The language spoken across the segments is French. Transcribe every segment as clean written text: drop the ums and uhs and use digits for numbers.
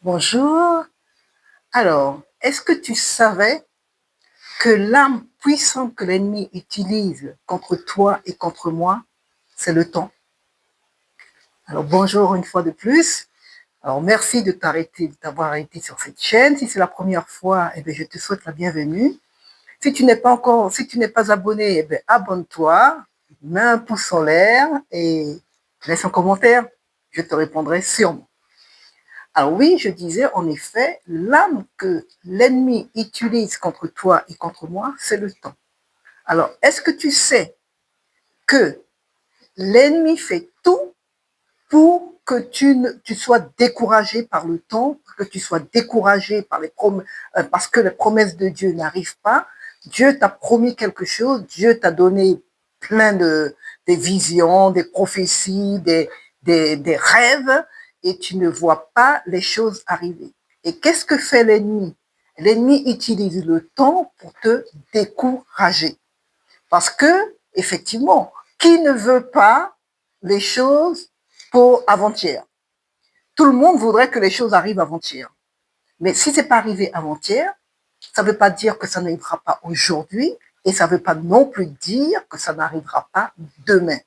Bonjour. Alors, est-ce que tu savais que l'arme puissante que l'ennemi utilise contre toi et contre moi, c'est le temps? Alors, bonjour une fois de plus. Alors, merci de d'avoir été sur cette chaîne. Si c'est la première fois, eh bien, je te souhaite la bienvenue. Si tu n'es pas abonné, eh bien, abonne-toi, mets un pouce en l'air et laisse un commentaire. Je te répondrai sûrement. Alors oui, je disais en effet, l'arme que l'ennemi utilise contre toi et contre moi, c'est le temps. Alors, est-ce que tu sais que l'ennemi fait tout pour que tu sois découragé par le temps, que tu sois découragé par parce que les promesses de Dieu n'arrivent pas? Dieu t'a promis quelque chose, Dieu t'a donné plein des visions, des prophéties, des rêves, et tu ne vois pas les choses arriver. Et qu'est-ce que fait l'ennemi? L'ennemi utilise le temps pour te décourager. Parce que, effectivement, qui ne veut pas les choses pour avant-hier? Tout le monde voudrait que les choses arrivent avant-hier. Mais si c'est pas arrivé avant-hier, ça ne veut pas dire que ça n'arrivera pas aujourd'hui et ça ne veut pas non plus dire que ça n'arrivera pas demain.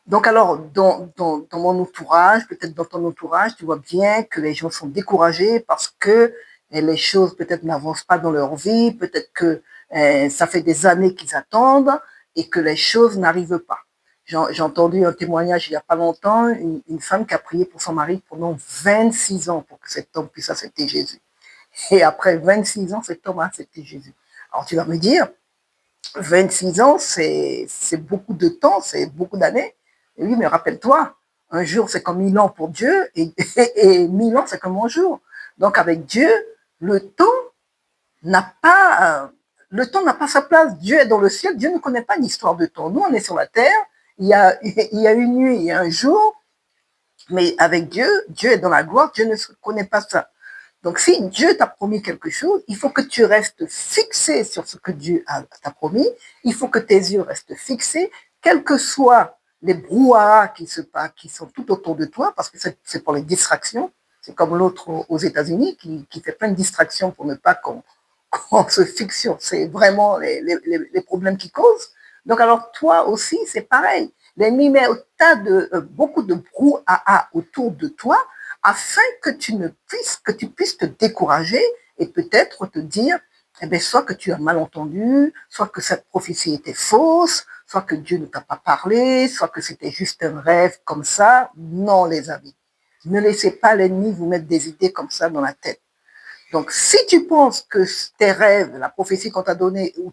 Donc alors, dans mon entourage, peut-être dans ton entourage, tu vois bien que les gens sont découragés parce que les choses peut-être n'avancent pas dans leur vie, peut-être que ça fait des années qu'ils attendent et que les choses n'arrivent pas. J'ai entendu un témoignage il n'y a pas longtemps, une femme qui a prié pour son mari pendant 26 ans pour que cet homme puisse accepter Jésus. Et après 26 ans, cet homme a accepté Jésus. Alors tu vas me dire, 26 ans, c'est beaucoup de temps, c'est beaucoup d'années. Et oui, mais rappelle-toi, un jour, c'est comme 1000 ans pour Dieu et 1000 ans, c'est comme un jour. Donc, avec Dieu, le temps le temps n'a pas sa place. Dieu est dans le ciel. Dieu ne connaît pas une histoire de temps. Nous, on est sur la terre. Il y a une nuit, il y a un jour. Mais avec Dieu, Dieu est dans la gloire. Dieu ne connaît pas ça. Donc, si Dieu t'a promis quelque chose, il faut que tu restes fixé sur ce que Dieu t'a promis. Il faut que tes yeux restent fixés, quels que soient les brouhahas qui sont tout autour de toi, parce que c'est pour les distractions. C'est comme l'autre aux États-Unis qui fait plein de distractions pour ne pas qu'on se fixe sur. C'est vraiment les problèmes qui causent. Donc, alors, toi aussi, c'est pareil. L'ennemi met beaucoup de brouhaha autour de toi afin que tu puisses te décourager et peut-être te dire, eh bien, soit que tu as mal entendu, soit que cette prophétie était fausse, soit que Dieu ne t'a pas parlé, soit que c'était juste un rêve comme ça. Non, les amis. Ne laissez pas l'ennemi vous mettre des idées comme ça dans la tête. Donc, si tu penses que tes rêves, la prophétie qu'on t'a donnée, ou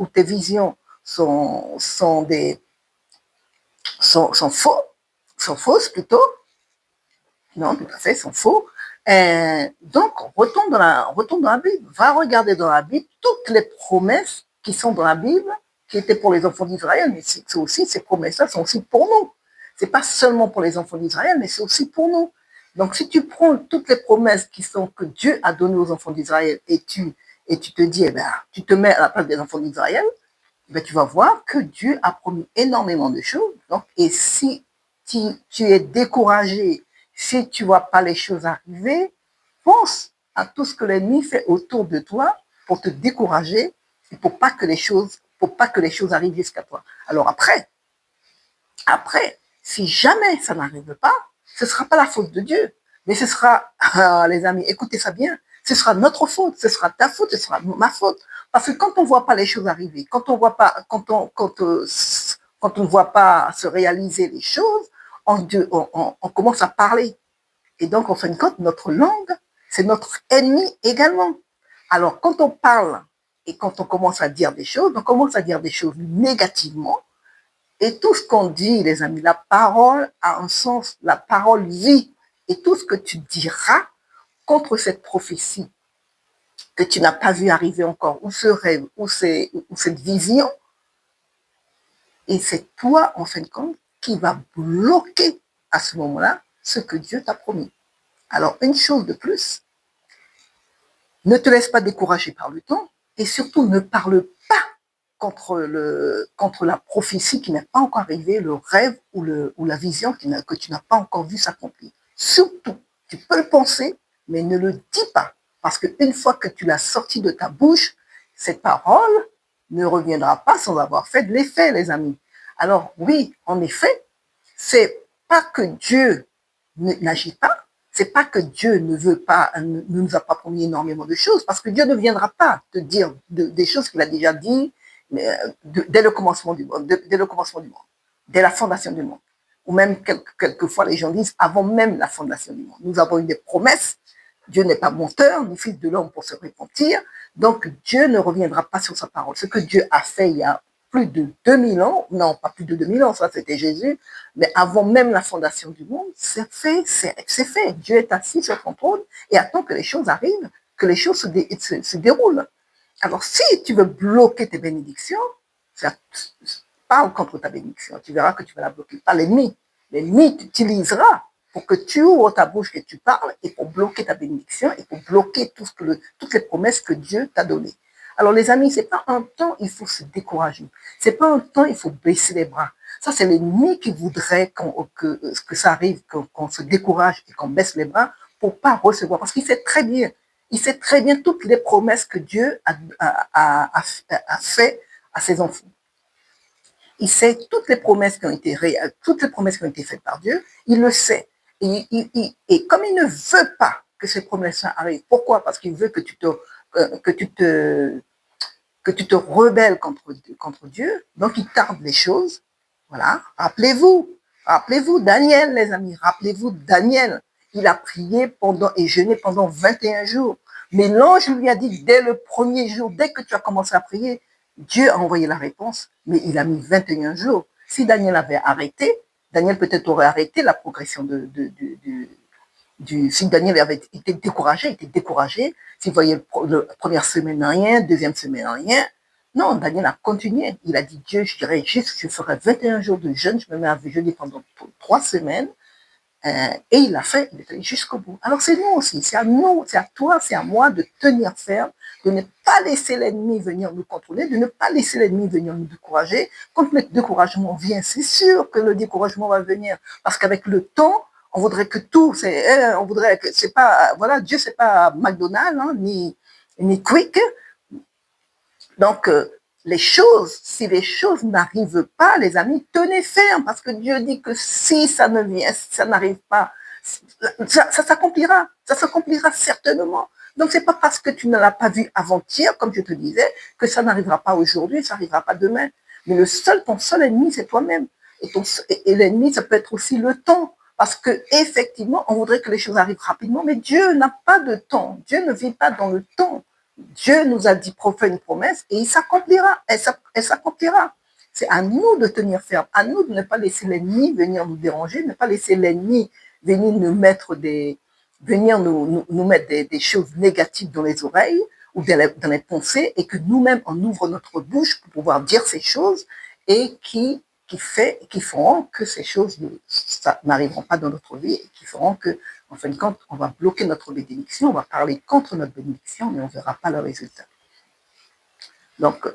tes visions sont faux, sont fausses plutôt, non, tout à fait, sont faux. Donc, retourne dans la Bible. Va regarder dans la Bible toutes les promesses qui sont dans la Bible, qui étaient pour les enfants d'Israël, mais ces promesses-là sont aussi pour nous. C'est pas seulement pour les enfants d'Israël, mais c'est aussi pour nous. Donc, si tu prends toutes les promesses que Dieu a données aux enfants d'Israël et tu te dis, eh ben, tu te mets à la place des enfants d'Israël, eh ben, tu vas voir que Dieu a promis énormément de choses. Donc, et si tu es découragé, si tu ne vois pas les choses arriver, pense à tout ce que l'ennemi fait autour de toi pour te décourager et pour pas que les choses arrivent jusqu'à toi. Alors après, si jamais ça n'arrive pas, ce ne sera pas la faute de Dieu, mais ce sera, les amis, écoutez ça bien, ce sera notre faute, ce sera ta faute, ce sera ma faute. Parce que quand on ne voit pas les choses arriver, quand on ne voit pas se réaliser les choses, on commence à parler. Et donc, en fin de compte, notre langue, c'est notre ennemi également. Alors, quand on parle et quand on commence à dire des choses, on commence à dire des choses négativement. Et tout ce qu'on dit, les amis, la parole a un sens, la parole vit. Et tout ce que tu diras contre cette prophétie que tu n'as pas vu arriver encore, ou ce rêve, ou cette vision, et c'est toi, en fin de compte, qui va bloquer à ce moment-là ce que Dieu t'a promis. Alors, une chose de plus, ne te laisse pas décourager par le temps et surtout ne parle pas contre la prophétie qui n'est pas encore arrivée, le rêve ou la vision que tu n'as pas encore vu s'accomplir. Surtout, tu peux le penser, mais ne le dis pas. Parce qu'une fois que tu l'as sorti de ta bouche, cette parole ne reviendra pas sans avoir fait de l'effet, les amis. Alors oui, en effet, c'est pas que Dieu n'agit pas, c'est pas que Dieu ne veut pas, ne nous a pas promis énormément de choses, parce que Dieu ne viendra pas te dire des choses qu'il a déjà dit dès le commencement du monde, dès le commencement du monde, dès la fondation du monde. Ou même quelquefois les gens disent avant même la fondation du monde. Nous avons eu des promesses. Dieu n'est pas menteur, ni fils de l'homme pour se repentir. Donc Dieu ne reviendra pas sur sa parole. Ce que Dieu a fait il y a plus de 2000 ans, non pas plus de 2000 ans, ça c'était Jésus, mais avant même la fondation du monde, c'est fait, c'est fait. Dieu est assis sur son trône et attend que les choses arrivent, que les choses se déroulent. Alors si tu veux bloquer tes bénédictions, ça parle contre ta bénédiction, tu verras que tu vas la bloquer, pas l'ennemi. L'ennemi t'utilisera pour que tu ouvres ta bouche et tu parles et pour bloquer ta bénédiction et pour bloquer toutes les promesses que Dieu t'a données. Alors les amis, c'est pas un temps il faut se décourager, c'est pas un temps il faut baisser les bras. Ça c'est l'ennemi qui voudrait que ça arrive, qu'on se décourage et qu'on baisse les bras pour pas recevoir, parce qu'il sait très bien, il sait très bien toutes les promesses que Dieu a fait à ses enfants. Il sait toutes les promesses qui ont été toutes les promesses qui ont été faites par Dieu, il le sait. Et comme il ne veut pas que ces promesses arrivent, pourquoi? Parce qu'il veut que que tu te rebelles contre Dieu, donc il tarde les choses. Voilà. Rappelez-vous Daniel, les amis, rappelez-vous Daniel. Il a prié et jeûné pendant 21 jours. Mais l'ange lui a dit dès le premier jour, dès que tu as commencé à prier, Dieu a envoyé la réponse, mais il a mis 21 jours. Si Daniel avait arrêté, Daniel peut-être aurait arrêté la progression si Daniel avait été découragé, s'il voyait la première semaine rien, deuxième semaine rien, non, Daniel a continué. Il a dit, Dieu, je dirais juste, je ferai 21 jours de jeûne, je me mets à jeûner pendant 3 semaines, et il l'a fait, il est allé jusqu'au bout. Alors c'est nous aussi, c'est à nous, c'est à toi, c'est à moi de tenir ferme, de ne pas laisser l'ennemi venir nous contrôler, de ne pas laisser l'ennemi venir nous décourager. Quand le découragement vient, c'est sûr que le découragement va venir, parce qu'avec le temps, on voudrait que tout, on voudrait que c'est pas, voilà, Dieu c'est pas McDonald's, hein, ni Quick. Donc, si les choses n'arrivent pas, les amis, tenez ferme, parce que Dieu dit que si ça n'arrive pas, ça s'accomplira certainement. Donc, c'est pas parce que tu ne l'as pas vu avant-hier, comme je te disais, que ça n'arrivera pas aujourd'hui, ça n'arrivera pas demain. Mais ton seul ennemi, c'est toi-même. Et l'ennemi, ça peut être aussi le temps. Parce que effectivement, on voudrait que les choses arrivent rapidement, mais Dieu n'a pas de temps. Dieu ne vit pas dans le temps. Dieu nous a dit fait une promesse et il s'accomplira. Elle s'accomplira. C'est à nous de tenir ferme, à nous de ne pas laisser l'ennemi venir nous déranger, ne pas laisser l'ennemi venir nous mettre des choses négatives dans les oreilles ou dans les pensées, et que nous-mêmes on ouvre notre bouche pour pouvoir dire ces choses et qui feront que ces choses n'arriveront pas dans notre vie et qui feront que, en fin de compte, on va bloquer notre bénédiction, on va parler contre notre bénédiction, mais on ne verra pas le résultat. Donc,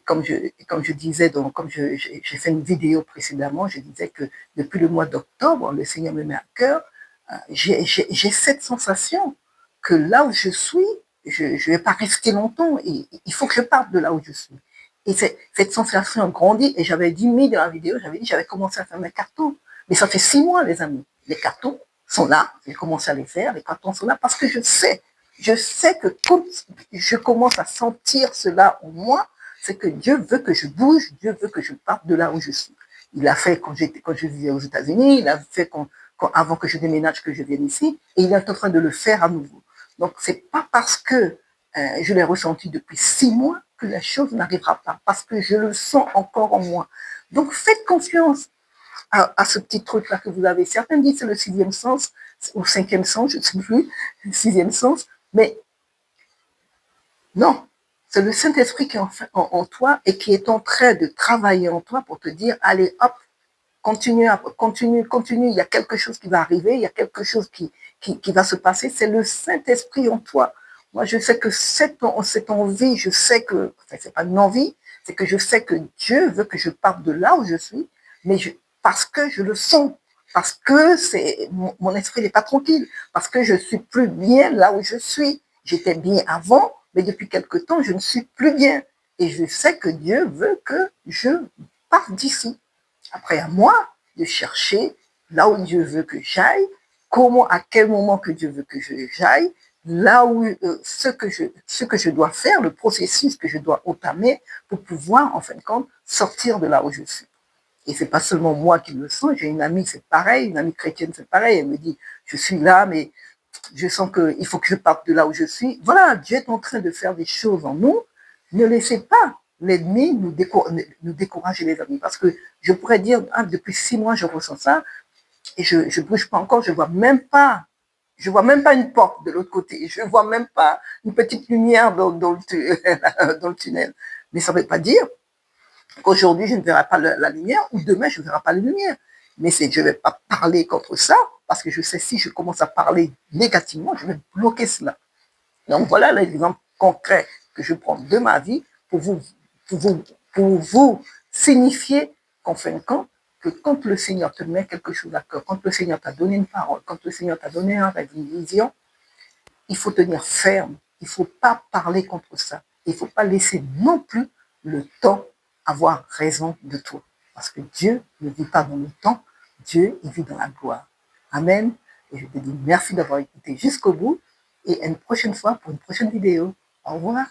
comme je disais, comme j'ai fait une vidéo précédemment, je disais que depuis le mois d'octobre, le Seigneur me met à cœur, j'ai cette sensation que là où je suis, je ne vais pas rester longtemps, il faut que je parte de là où je suis. Et cette sensation grandit, et j'avais dit dans la vidéo, j'avais commencé à faire mes cartons, mais ça fait 6 mois, les amis. Les cartons sont là, j'ai commencé à les faire, les cartons sont là, parce que je sais que quand je commence à sentir cela en moi, c'est que Dieu veut que je bouge, Dieu veut que je parte de là où je suis. Il l'a fait quand je vivais aux États-Unis, il l'a fait avant que je déménage, que je vienne ici, et il est en train de le faire à nouveau. Donc, c'est pas parce que je l'ai ressenti depuis 6 mois que la chose n'arrivera pas, parce que je le sens encore en moi. Donc, faites confiance à ce petit truc-là que vous avez. Certains disent que c'est le 6e sens, ou 5e sens, je ne sais plus, le 6e sens, mais non, c'est le Saint-Esprit qui est en toi et qui est en train de travailler en toi pour te dire, allez, hop, continue, il y a quelque chose qui va arriver, il y a quelque chose qui va se passer, c'est le Saint-Esprit en toi. Moi, je sais que cette envie, je sais que, enfin, c'est pas une envie, c'est que je sais que Dieu veut que je parte de là où je suis, mais parce que je le sens, parce que mon esprit n'est pas tranquille, parce que je suis plus bien là où je suis. J'étais bien avant, mais depuis quelque temps, je ne suis plus bien. Et je sais que Dieu veut que je parte d'ici. Après, à moi de chercher là où Dieu veut que j'aille, comment, à quel moment que Dieu veut que j'aille, là où ce que je dois faire, le processus que je dois entamer pour pouvoir, en fin de compte, sortir de là où je suis. Et c'est pas seulement moi qui le sens, j'ai une amie, c'est pareil, une amie chrétienne, c'est pareil, elle me dit, je suis là, mais je sens qu'il faut que je parte de là où je suis. Voilà, Dieu est en train de faire des choses en nous. Ne laissez pas l'ennemi nous décourager, les amis, parce que je pourrais dire, ah, depuis 6 mois, je ressens ça, et je ne bouge pas encore, je vois même pas une porte de l'autre côté, je vois même pas une petite lumière dans le tunnel. Mais ça ne veut pas dire qu'aujourd'hui, je ne verrai pas la lumière, ou demain, je ne verrai pas la lumière. Mais je ne vais pas parler contre ça, parce que je sais si je commence à parler négativement, je vais bloquer cela. Donc voilà l'exemple concret que je prends de ma vie pour vous, pour vous signifier qu'en fin de compte, que quand le Seigneur te met quelque chose à cœur, quand le Seigneur t'a donné une parole, quand le Seigneur t'a donné un rêve, une vision, il faut tenir ferme. Il ne faut pas parler contre ça. Il ne faut pas laisser non plus le temps avoir raison de toi. Parce que Dieu ne vit pas dans le temps, Dieu, il vit dans la gloire. Amen. Et je te dis merci d'avoir écouté jusqu'au bout et à une prochaine fois pour une prochaine vidéo. Au revoir.